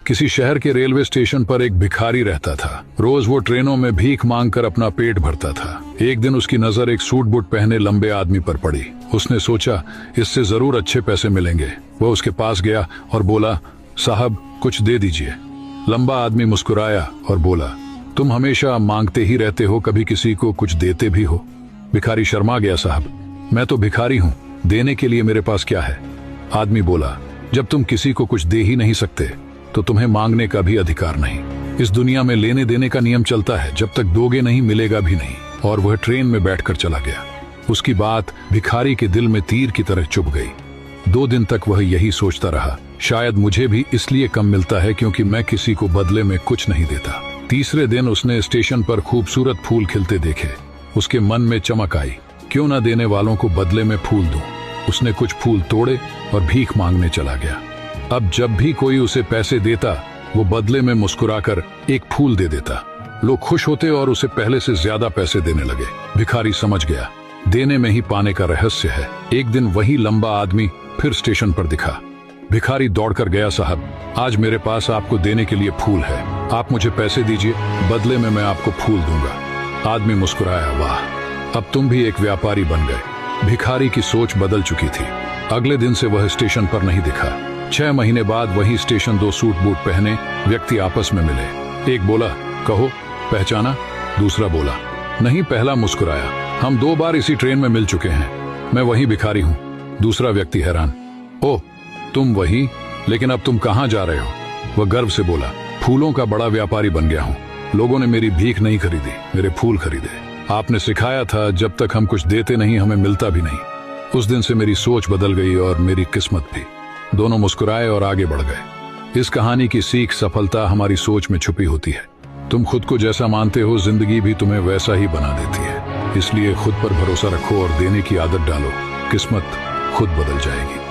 किसी शहर के रेलवे स्टेशन पर एक भिखारी रहता था। रोज वो ट्रेनों में भीख मांगकर अपना पेट भरता था। एक दिन उसकी नजर एक सूट बूट पहने लंबे आदमी पर पड़ी। उसने सोचा इससे जरूर अच्छे पैसे मिलेंगे। वह उसके पास गया और बोला, साहब कुछ दे दीजिए। लंबा आदमी मुस्कुराया और बोला, तुम हमेशा मांगते ही रहते हो, कभी किसी को कुछ देते भी हो? भिखारी शर्मा गया, साहब मैं तो भिखारी हूँ, देने के लिए मेरे पास क्या है? आदमी बोला, जब तुम किसी को कुछ दे ही नहीं सकते तो तुम्हें मांगने का भी अधिकार नहीं। इस दुनिया में लेने देने का नियम चलता है, जब तक दोगे नहीं मिलेगा भी नहीं। और वह ट्रेन में बैठकर चला गया। उसकी बात भिखारी के दिल में तीर की तरह चुभ गई। 2 दिन तक वह यही सोचता रहा, शायद मुझे भी इसलिए कम मिलता है क्योंकि मैं किसी को बदले में कुछ नहीं देता। तीसरे दिन उसने स्टेशन पर खूबसूरत फूल खिलते देखे। उसके मन में चमक आई, क्यों न देने वालों को बदले में फूल दूं। उसने कुछ फूल तोड़े और भीख मांगने चला गया। अब जब भी कोई उसे पैसे देता वो बदले में मुस्कुराकर एक फूल दे देता। लोग खुश होते और उसे पहले से ज्यादा पैसे देने लगे। भिखारी समझ गया, देने में ही पाने का रहस्य है। एक दिन वही लंबा आदमी फिर स्टेशन पर दिखा। भिखारी दौड़कर गया, साहब आज मेरे पास आपको देने के लिए फूल है, आप मुझे पैसे दीजिए, बदले में मैं आपको फूल दूंगा। आदमी मुस्कुराया, वाह अब तुम भी एक व्यापारी बन गए। भिखारी की सोच बदल चुकी थी। अगले दिन से वह स्टेशन पर नहीं दिखा। 6 महीने बाद वही स्टेशन 2 सूट बूट पहने व्यक्ति आपस में मिले। एक बोला, कहो पहचाना? दूसरा बोला, नहीं। पहला मुस्कुराया, हम 2 बार इसी ट्रेन में मिल चुके हैं, मैं वही भिखारी हूँ। दूसरा व्यक्ति हैरान, ओह तुम वही, लेकिन अब तुम कहाँ जा रहे हो? वह गर्व से बोला, फूलों का बड़ा व्यापारी बन गया हूँ। लोगों ने मेरी भीख नहीं खरीदी, मेरे फूल खरीदे। आपने सिखाया था जब तक हम कुछ देते नहीं हमें मिलता भी नहीं। उस दिन से मेरी सोच बदल गई और मेरी किस्मत भी। दोनों मुस्कुराए और आगे बढ़ गए। इस कहानी की सीख सफलता हमारी सोच में छुपी होती है। तुम खुद को जैसा मानते हो जिंदगी भी तुम्हें वैसा ही बना देती है। इसलिए खुद पर भरोसा रखो और देने की आदत डालो, किस्मत खुद बदल जाएगी।